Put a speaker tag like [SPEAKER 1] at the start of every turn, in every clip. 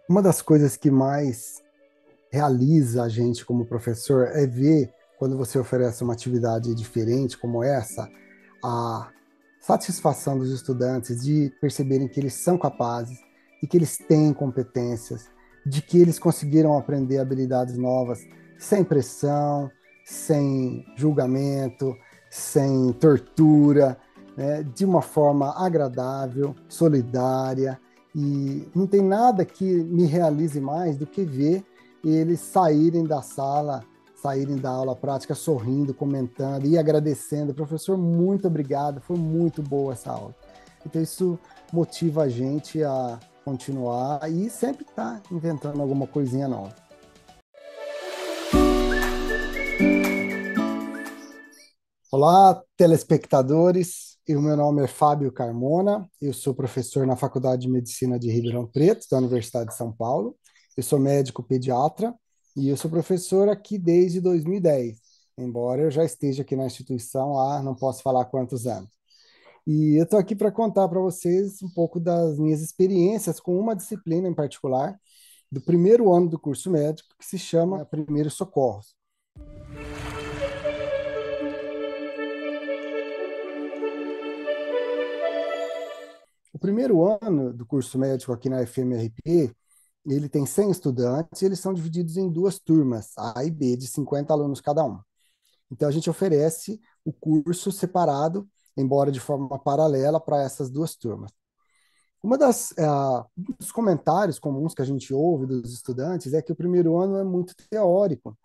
[SPEAKER 1] Uma das coisas que mais realiza a gente como professor é ver, quando você oferece uma atividade diferente como essa, a satisfação dos estudantes de perceberem que eles são capazes e que eles têm competências, de que eles conseguiram aprender habilidades novas sem pressão, sem julgamento, sem tortura, né, de uma forma agradável, solidária. E não tem nada que me realize mais do que ver eles saírem da sala, saírem da aula prática sorrindo, comentando e agradecendo. Professor, muito obrigado, foi muito boa essa aula. Então, isso motiva a gente a continuar e sempre estar inventando alguma coisinha nova. Olá, telespectadores. O meu nome é Fábio Carmona. Eu sou professor na Faculdade de Medicina de Ribeirão Preto, da Universidade de São Paulo. Eu sou médico pediatra e eu sou professor aqui desde 2010, embora eu já esteja aqui na instituição há não posso falar quantos anos. E eu estou aqui para contar para vocês um pouco das minhas experiências com uma disciplina em particular do primeiro ano do curso médico, que se chama Primeiros Socorros. O primeiro ano do curso médico aqui na FMRP, ele tem 100 estudantes e eles são divididos em duas turmas, A e B, de 50 alunos cada um. Então, a gente oferece o curso separado, embora de forma paralela, para essas duas turmas. Um dos comentários comuns que a gente ouve dos estudantes é que o primeiro ano é muito teórico,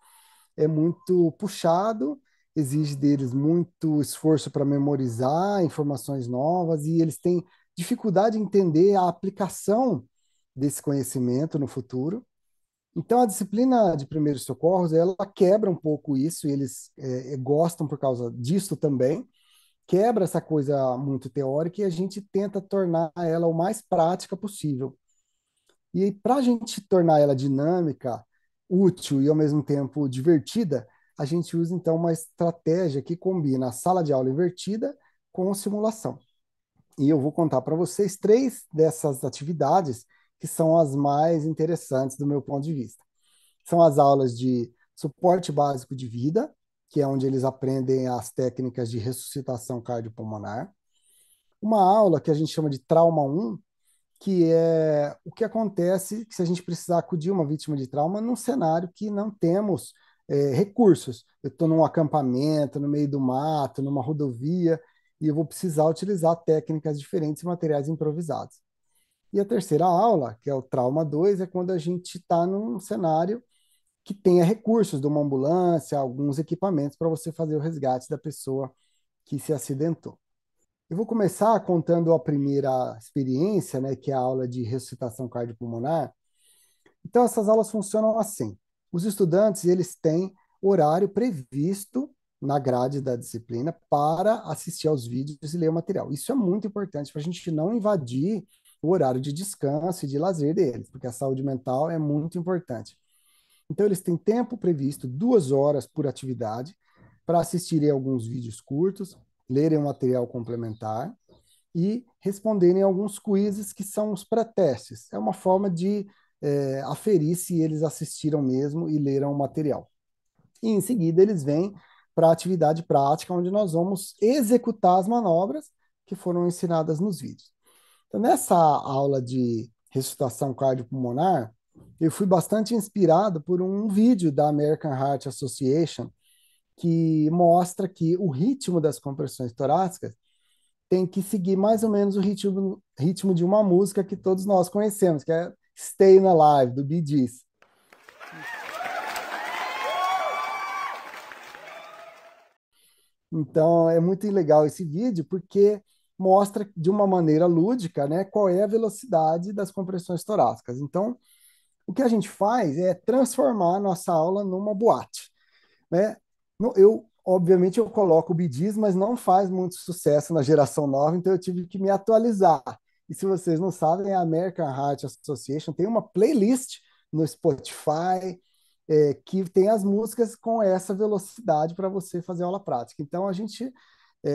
[SPEAKER 1] é muito puxado, exige deles muito esforço para memorizar informações novas e eles têm dificuldade em entender a aplicação desse conhecimento no futuro. Então, a disciplina de primeiros socorros, ela quebra um pouco isso, e eles gostam por causa disso também, quebra essa coisa muito teórica e a gente tenta tornar ela o mais prática possível. E para a gente tornar ela dinâmica, útil e ao mesmo tempo divertida, a gente usa então uma estratégia que combina a sala de aula invertida com simulação. E eu vou contar para vocês três dessas atividades que são as mais interessantes do meu ponto de vista. São as aulas de suporte básico de vida, que é onde eles aprendem as técnicas de ressuscitação cardiopulmonar. Uma aula que a gente chama de trauma um, que é o que acontece se a gente precisar acudir uma vítima de trauma num cenário que não temos recursos. Eu estou num acampamento, no meio do mato, numa rodovia, e eu vou precisar utilizar técnicas diferentes e materiais improvisados. E a terceira aula, que é o trauma 2, é quando a gente está num cenário que tenha recursos de uma ambulância, alguns equipamentos para você fazer o resgate da pessoa que se acidentou. Eu vou começar contando a primeira experiência, né, que é a aula de ressuscitação cardiopulmonar. Então, essas aulas funcionam assim. Os estudantes, eles têm horário previsto na grade da disciplina para assistir aos vídeos e ler o material. Isso é muito importante para a gente não invadir o horário de descanso e de lazer deles, porque a saúde mental é muito importante. Então, eles têm tempo previsto, 2 horas por atividade, para assistirem alguns vídeos curtos, lerem um material complementar e responderem alguns quizzes que são os pré-testes. É uma forma de aferir se eles assistiram mesmo e leram o material. E em seguida eles vêm para a atividade prática, onde nós vamos executar as manobras que foram ensinadas nos vídeos. Então, nessa aula de ressuscitação cardiopulmonar, eu fui bastante inspirado por um vídeo da American Heart Association que mostra que o ritmo das compressões torácicas tem que seguir mais ou menos o ritmo de uma música que todos nós conhecemos, que é Staying Alive, do Bee Gees. Então, é muito legal esse vídeo, porque mostra de uma maneira lúdica, né, qual é a velocidade das compressões torácicas. Então, o que a gente faz é transformar a nossa aula numa boate, né? Obviamente, eu coloco o Bee Gees, mas não faz muito sucesso na geração nova, então eu tive que me atualizar. E se vocês não sabem, a American Heart Association tem uma playlist no Spotify que tem as músicas com essa velocidade para você fazer aula prática. Então, a gente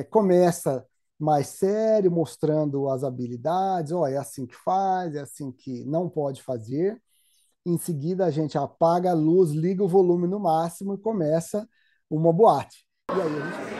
[SPEAKER 1] começa mais sério, mostrando as habilidades, é assim que faz, é assim que não pode fazer, em seguida a gente apaga a luz, liga o volume no máximo e começa uma boate. E aí a gente...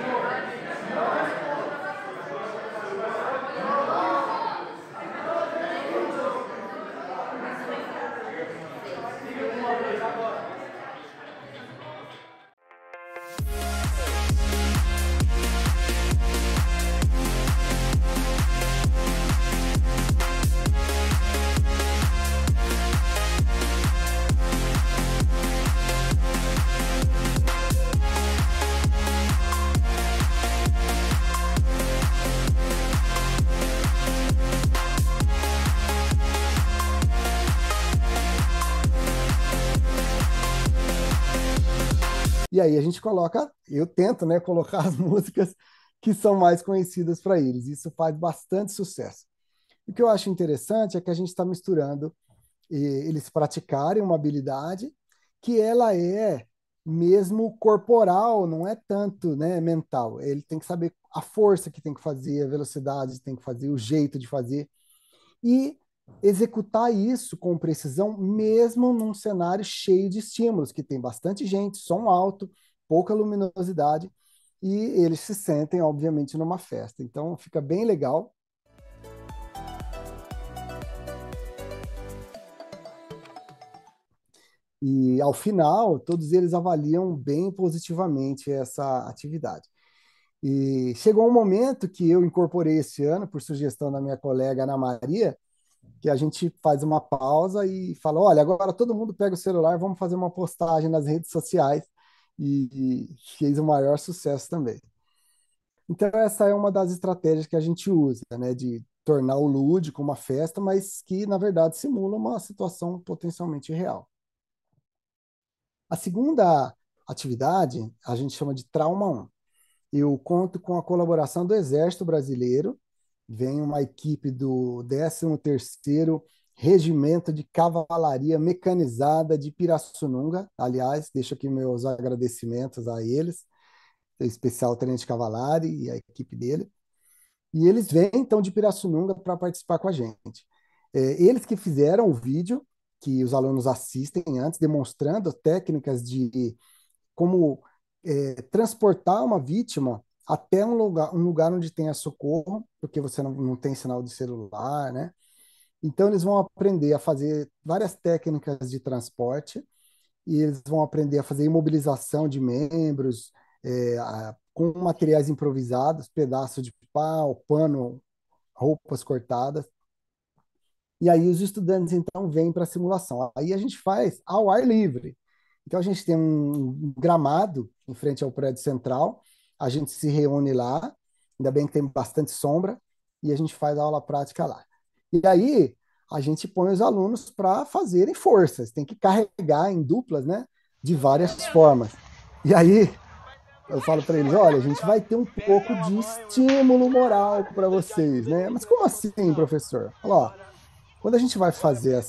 [SPEAKER 1] E aí a gente coloca, eu tento, né, colocar as músicas que são mais conhecidas para eles. Isso faz bastante sucesso. O que eu acho interessante é que a gente está misturando eles praticarem uma habilidade que ela é mesmo corporal, não é tanto, né, mental. Ele tem que saber a força que tem que fazer, a velocidade que tem que fazer, o jeito de fazer e executar isso com precisão, mesmo num cenário cheio de estímulos, que tem bastante gente, som alto, pouca luminosidade, e eles se sentem, obviamente, numa festa. Então, fica bem legal. E, ao final, todos eles avaliam bem positivamente essa atividade. E chegou um momento que eu incorporei esse ano, por sugestão da minha colega Ana Maria, que a gente faz uma pausa e fala, olha, agora todo mundo pega o celular, vamos fazer uma postagem nas redes sociais, e fez o maior sucesso também. Então, essa é uma das estratégias que a gente usa, né, de tornar o lúdico uma festa, mas que, na verdade, simula uma situação potencialmente real. A segunda atividade, a gente chama de Trauma 1. Eu conto com a colaboração do Exército Brasileiro, vem uma equipe do 13º Regimento de Cavalaria Mecanizada de Pirassununga. Aliás, deixo aqui meus agradecimentos a eles, o especial Tenente Cavalari e a equipe dele. E eles vêm, então, de Pirassununga para participar com a gente. Eles que fizeram o vídeo que os alunos assistem antes, demonstrando técnicas de como transportar uma vítima até um lugar onde tenha socorro, porque você não tem sinal de celular, né? Então, eles vão aprender a fazer várias técnicas de transporte e eles vão aprender a fazer imobilização de membros com materiais improvisados, pedaço de pau, pano, roupas cortadas. E aí os estudantes, então, vêm para a simulação. Aí a gente faz ao ar livre. Então, a gente tem um gramado em frente ao prédio central, a gente se reúne lá, ainda bem que tem bastante sombra, e a gente faz a aula prática lá. E aí, a gente põe os alunos para fazerem forças, tem que carregar em duplas, né, de várias formas. E aí, eu falo para eles, olha, a gente vai ter um pouco de estímulo moral para vocês, né? Mas como assim, professor? Fala, ó, quando a gente vai fazer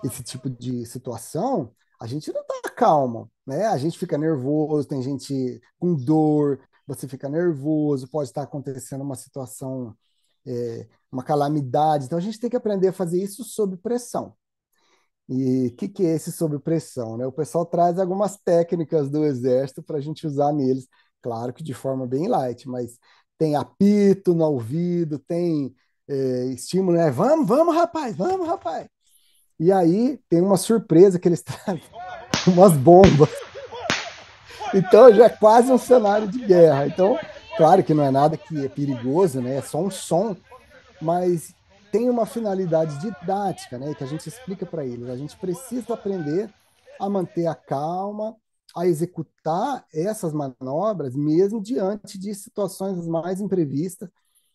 [SPEAKER 1] esse tipo de situação, a gente não está calmo, né? A gente fica nervoso, tem gente com dor, você fica nervoso, pode estar acontecendo uma situação, uma calamidade. Então, a gente tem que aprender a fazer isso sob pressão. E o que é esse sob pressão, né? O pessoal traz algumas técnicas do exército para a gente usar neles, claro que de forma bem light, mas tem apito no ouvido, tem estímulo, né? Vamos, vamos, rapaz, vamos, rapaz. E aí tem uma surpresa que eles trazem umas bombas. Então já é quase um cenário de guerra. Então, claro que não é nada que é perigoso, né? É só um som, mas tem uma finalidade didática, né? Que a gente explica para eles. A gente precisa aprender a manter a calma, a executar essas manobras, mesmo diante de situações mais imprevistas,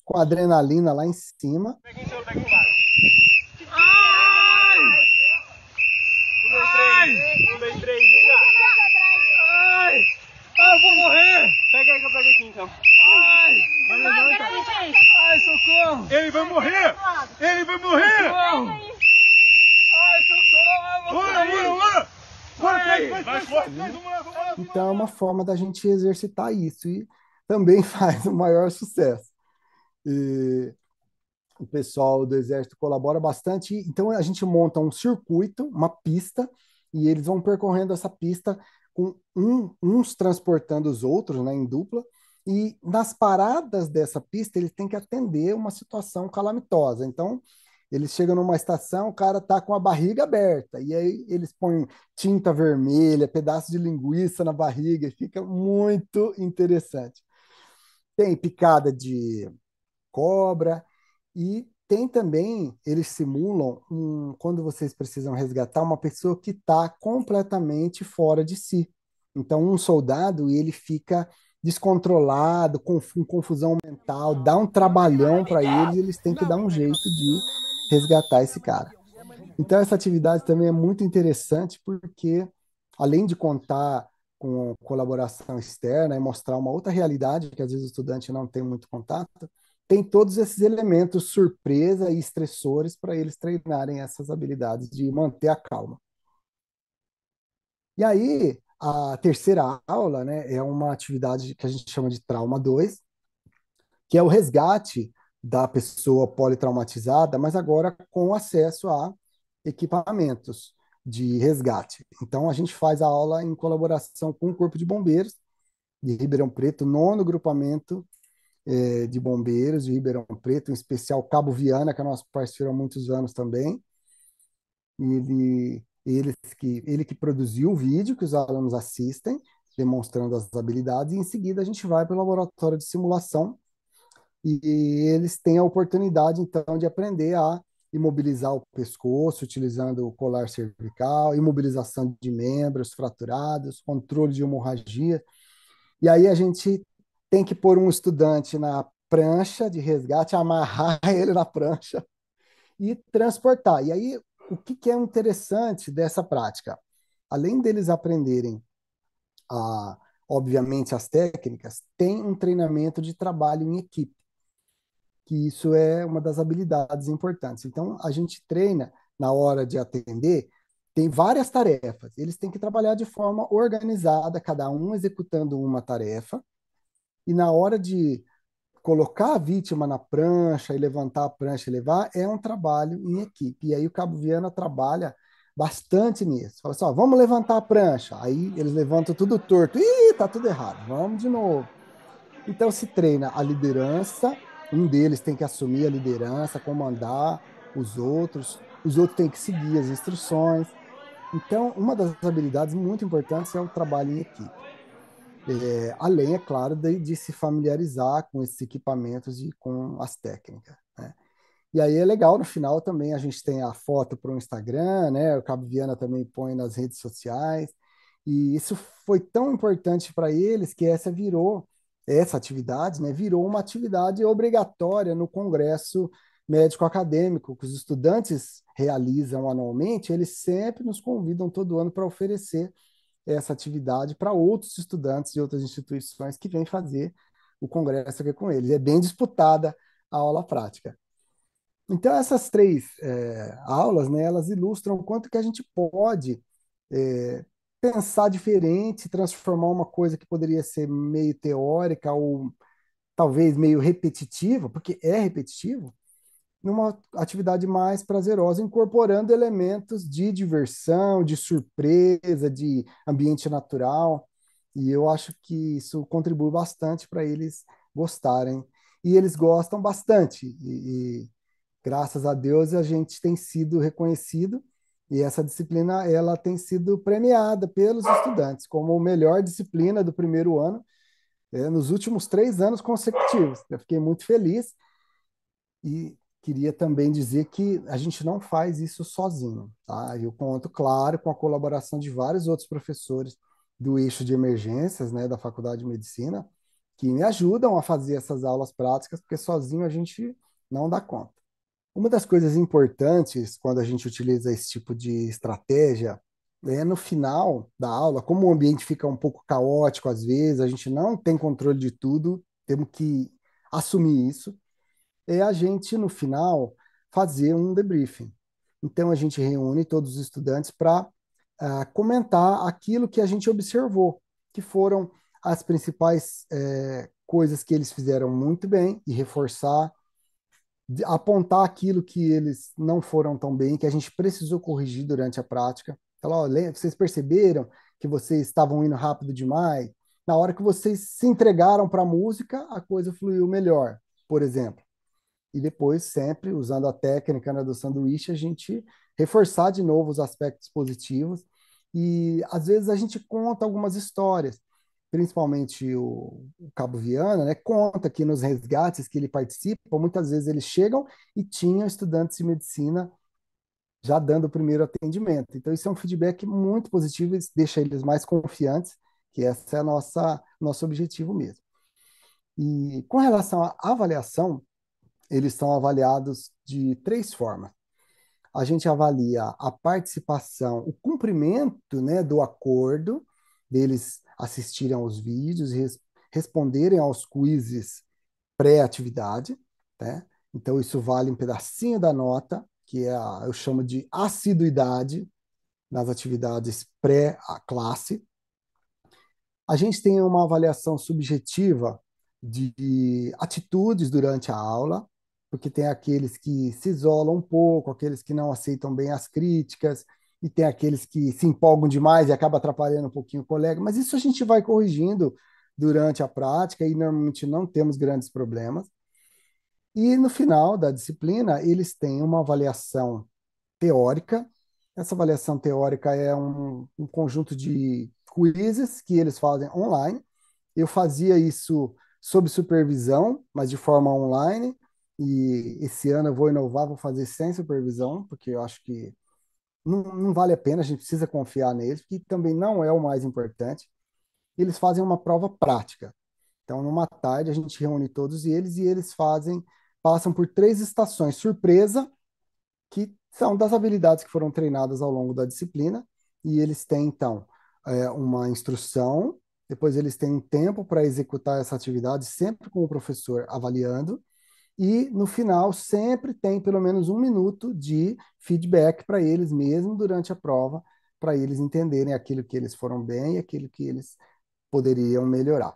[SPEAKER 1] com a adrenalina lá em cima.
[SPEAKER 2] Eu vou morrer! Pega aí que eu pego aqui então. Vai levanta. Ai, socorro! Ele vai morrer! Ele vai morrer! Socorro! Ai, socorro! Bora! Vai forte!
[SPEAKER 1] Então é uma forma da gente exercitar isso e também faz o maior sucesso. E o pessoal do Exército colabora bastante. Então, a gente monta um circuito, uma pista, e eles vão percorrendo essa pista com uns transportando os outros, né, em dupla. E nas paradas dessa pista, eles têm que atender uma situação calamitosa. Então, eles chegam numa estação, o cara tá com a barriga aberta, e aí eles põem tinta vermelha, pedaço de linguiça na barriga, e fica muito interessante. Tem picada de cobra, e tem também, eles simulam quando vocês precisam resgatar uma pessoa que está completamente fora de si. Então, um soldado, ele fica descontrolado, com confusão mental, dá um trabalhão para eles, eles têm que dar um jeito de resgatar esse cara. Então, essa atividade também é muito interessante porque, além de contar com colaboração externa e mostrar uma outra realidade que às vezes o estudante não tem muito contato, tem todos esses elementos surpresa e estressores para eles treinarem essas habilidades de manter a calma. E aí, a terceira aula, né, é uma atividade que a gente chama de trauma 2, que é o resgate da pessoa politraumatizada, mas agora com acesso a equipamentos de resgate. Então, a gente faz a aula em colaboração com o Corpo de Bombeiros de Ribeirão Preto, nono grupamento de bombeiros de Ribeirão Preto, em especial Cabo Viana, que é nosso parceiro há muitos anos também. Ele que produziu o vídeo que os alunos assistem, demonstrando as habilidades, e em seguida a gente vai para o laboratório de simulação, e eles têm a oportunidade, então, de aprender a imobilizar o pescoço, utilizando o colar cervical, imobilização de membros fraturados, controle de hemorragia. E aí a gente tem que pôr um estudante na prancha de resgate, amarrar ele na prancha e transportar. E aí, o que é interessante dessa prática? Além deles aprenderem, a, obviamente, as técnicas, tem um treinamento de trabalho em equipe, que isso é uma das habilidades importantes. Então, a gente treina na hora de atender, tem várias tarefas. Eles têm que trabalhar de forma organizada, cada um executando uma tarefa, e na hora de colocar a vítima na prancha e levantar a prancha e levar, é um trabalho em equipe. E aí o Cabo Viana trabalha bastante nisso. Fala assim, ó, vamos levantar a prancha. Aí eles levantam tudo torto. Ih, tá tudo errado. Vamos de novo. Então se treina a liderança, um deles tem que assumir a liderança, comandar os outros têm que seguir as instruções. Então, uma das habilidades muito importantes é o trabalho em equipe. Além, é claro, de se familiarizar com esses equipamentos e com as técnicas, né? E aí é legal, no final também a gente tem a foto para o Instagram, né? O Cabo Viana também põe nas redes sociais. E isso foi tão importante para eles que essa atividade, né, virou uma atividade obrigatória no Congresso Médico Acadêmico, que os estudantes realizam anualmente, eles sempre nos convidam todo ano para oferecer essa atividade para outros estudantes de outras instituições que vêm fazer o congresso aqui com eles. É bem disputada a aula prática. Então, essas três aulas, né, elas ilustram o quanto que a gente pode é, pensar diferente, transformar uma coisa que poderia ser meio teórica ou talvez meio repetitiva, porque é repetitivo, numa atividade mais prazerosa, incorporando elementos de diversão, de surpresa, de ambiente natural. E eu acho que isso contribui bastante para eles gostarem. E eles gostam bastante. E graças a Deus a gente tem sido reconhecido e essa disciplina ela tem sido premiada pelos estudantes como a melhor disciplina do primeiro ano nos últimos 3 anos consecutivos. Eu fiquei muito feliz e queria também dizer que a gente não faz isso sozinho, tá? Eu conto, claro, com a colaboração de vários outros professores do eixo de emergências, né, da Faculdade de Medicina, que me ajudam a fazer essas aulas práticas, porque sozinho a gente não dá conta. Uma das coisas importantes quando a gente utiliza esse tipo de estratégia é no final da aula, como o ambiente fica um pouco caótico às vezes, a gente não tem controle de tudo, temos que assumir isso é a gente, no final, fazer um debriefing. Então, a gente reúne todos os estudantes para comentar aquilo que a gente observou, que foram as principais coisas que eles fizeram muito bem e reforçar apontar aquilo que eles não foram tão bem, que a gente precisou corrigir durante a prática. Falar, ó, vocês perceberam que vocês estavam indo rápido demais? Na hora que vocês se entregaram para a música, a coisa fluiu melhor, por exemplo. E depois, sempre usando a técnica, né, do sanduíche, a gente reforçar de novo os aspectos positivos. E às vezes a gente conta algumas histórias, principalmente o Cabo Viana, né, conta que nos resgates que ele participa, muitas vezes eles chegam e tinham estudantes de medicina já dando o primeiro atendimento. Então, isso é um feedback muito positivo, isso deixa eles mais confiantes, que esse é a nosso objetivo mesmo. E com relação à avaliação, eles são avaliados de três formas. A gente avalia a participação, o cumprimento, né, do acordo, deles assistirem aos vídeos e responderem aos quizzes pré-atividade, né? Então, isso vale um pedacinho da nota, que eu chamo de assiduidade nas atividades pré-classe. A gente tem uma avaliação subjetiva de atitudes durante a aula, porque tem aqueles que se isolam um pouco, aqueles que não aceitam bem as críticas, e tem aqueles que se empolgam demais e acaba atrapalhando um pouquinho o colega, mas isso a gente vai corrigindo durante a prática e normalmente não temos grandes problemas. E no final da disciplina, eles têm uma avaliação teórica. Essa avaliação teórica é um conjunto de quizzes que eles fazem online. Eu fazia isso sob supervisão, mas de forma online. E esse ano eu vou inovar, vou fazer sem supervisão, porque eu acho que não vale a pena, a gente precisa confiar neles, que também não é o mais importante. Eles fazem uma prova prática. Então, numa tarde, a gente reúne todos eles e eles passam por três estações surpresa, que são das habilidades que foram treinadas ao longo da disciplina, e eles têm, então, uma instrução, depois eles têm um tempo para executar essa atividade, sempre com o professor avaliando, e no final sempre tem pelo menos 1 minuto de feedback para eles mesmo durante a prova, para eles entenderem aquilo que eles foram bem e aquilo que eles poderiam melhorar.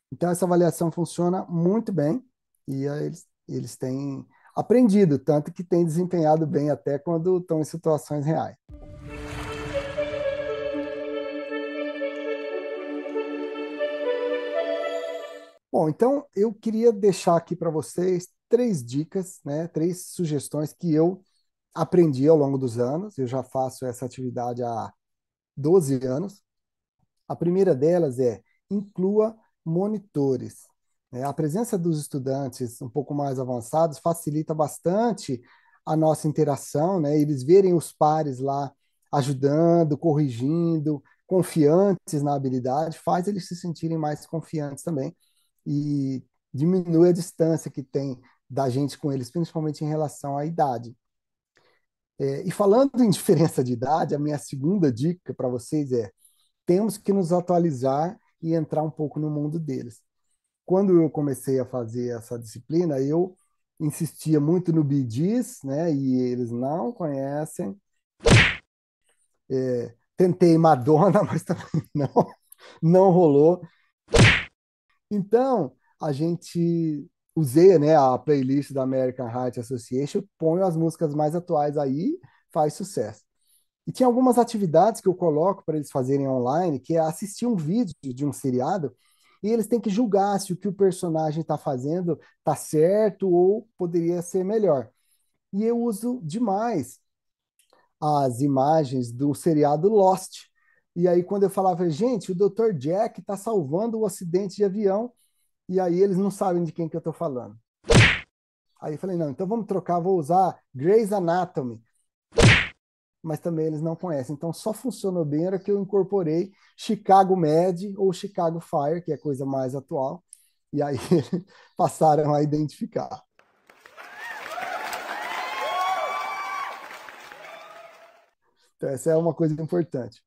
[SPEAKER 1] Então, essa avaliação funciona muito bem e eles têm aprendido, tanto que têm desempenhado bem até quando estão em situações reais. Bom, então eu queria deixar aqui para vocês três dicas, né, três sugestões que eu aprendi ao longo dos anos. Eu já faço essa atividade há 12 anos. A primeira delas é inclua monitores. A presença dos estudantes um pouco mais avançados facilita bastante a nossa interação, né? Eles verem os pares lá ajudando, corrigindo, confiantes na habilidade, faz eles se sentirem mais confiantes também e diminui a distância que tem da gente com eles, principalmente em relação à idade. E falando em diferença de idade, a minha segunda dica para vocês é temos que nos atualizar e entrar um pouco no mundo deles. Quando eu comecei a fazer essa disciplina, eu insistia muito no Bee Gees, né? E eles não conhecem. Tentei Madonna, mas também não rolou. Então, a gente usei, né, a playlist da American Heart Association, ponho as músicas mais atuais aí, faz sucesso. E tinha algumas atividades que eu coloco para eles fazerem online, que é assistir um vídeo de um seriado e eles têm que julgar se o que o personagem está fazendo está certo ou poderia ser melhor. E eu uso demais as imagens do seriado Lost. E aí, quando eu falava, gente, o Dr. Jack está salvando o acidente de avião, e aí eles não sabem de quem que eu estou falando. Aí eu falei, não, então vamos trocar, vou usar Grey's Anatomy, mas também eles não conhecem. Então só funcionou bem era que eu incorporei Chicago Med ou Chicago Fire, que é a coisa mais atual, e aí passaram a identificar. Então essa é uma coisa importante.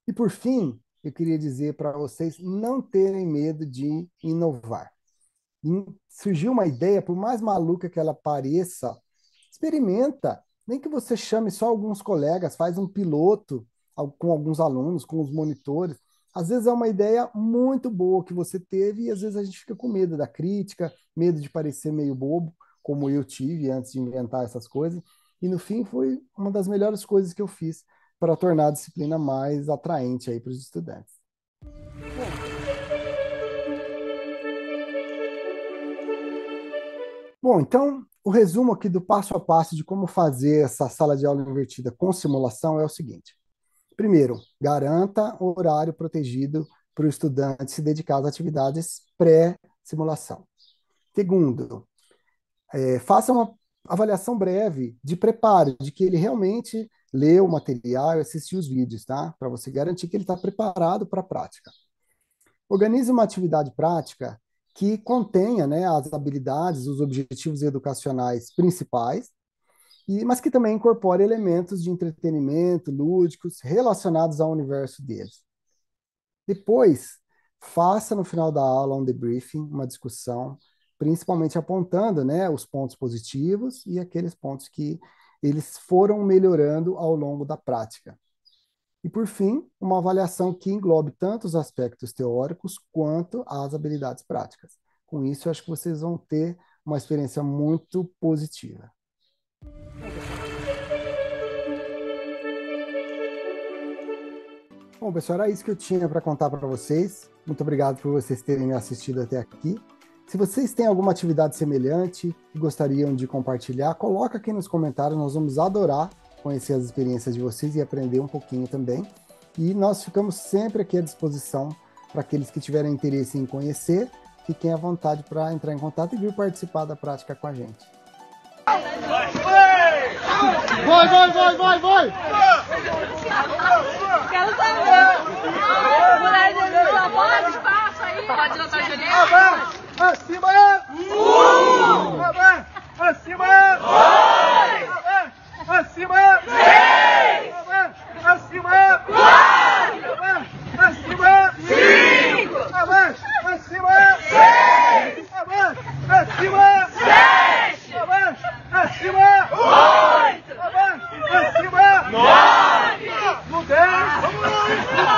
[SPEAKER 1] E por fim, eu queria dizer para vocês não terem medo de inovar. Surgiu uma ideia, por mais maluca que ela pareça, experimenta. Nem que você chame só alguns colegas, faz um piloto com alguns alunos, com os monitores. Às vezes é uma ideia muito boa que você teve e às vezes a gente fica com medo da crítica, medo de parecer meio bobo. como eu tive antes de inventar essas coisas, e no fim foi uma das melhores coisas que eu fiz para tornar a disciplina mais atraente aí para os estudantes. Bom, então o resumo aqui do passo a passo de como fazer essa sala de aula invertida com simulação é o seguinte. Primeiro, garanta o horário protegido para o estudante se dedicar às atividades pré-simulação. Segundo, faça uma avaliação breve de preparo, de que ele realmente leu o material e assistiu os vídeos, tá? Para você garantir que ele está preparado para a prática. Organize uma atividade prática que contenha, né, as habilidades, os objetivos educacionais principais, mas que também incorpore elementos de entretenimento, lúdicos, relacionados ao universo deles. Depois, faça no final da aula um debriefing, uma discussão, principalmente apontando, né, os pontos positivos e aqueles pontos que eles foram melhorando ao longo da prática. E, por fim, uma avaliação que englobe tanto os aspectos teóricos quanto as habilidades práticas. Com isso, eu acho que vocês vão ter uma experiência muito positiva. Bom, pessoal, era isso que eu tinha para contar para vocês. Muito obrigado por vocês terem me assistido até aqui. Se vocês têm alguma atividade semelhante e gostariam de compartilhar, coloca aqui nos comentários, nós vamos adorar conhecer as experiências de vocês e aprender um pouquinho também. E nós ficamos sempre aqui à disposição para aqueles que tiverem interesse em conhecer, fiquem à vontade para entrar em contato e vir participar da prática com a gente.
[SPEAKER 2] Vai! Vai!
[SPEAKER 3] Quero saber! Mulher de sua bola, espaço aí! Pode lançar o Juliette?
[SPEAKER 2] Acima é! Acima é! Acima é! Acima é! Acima é! 5! Acima é! 6! Acima é! 7! Acima é! 8! Acima é! 9! No 10!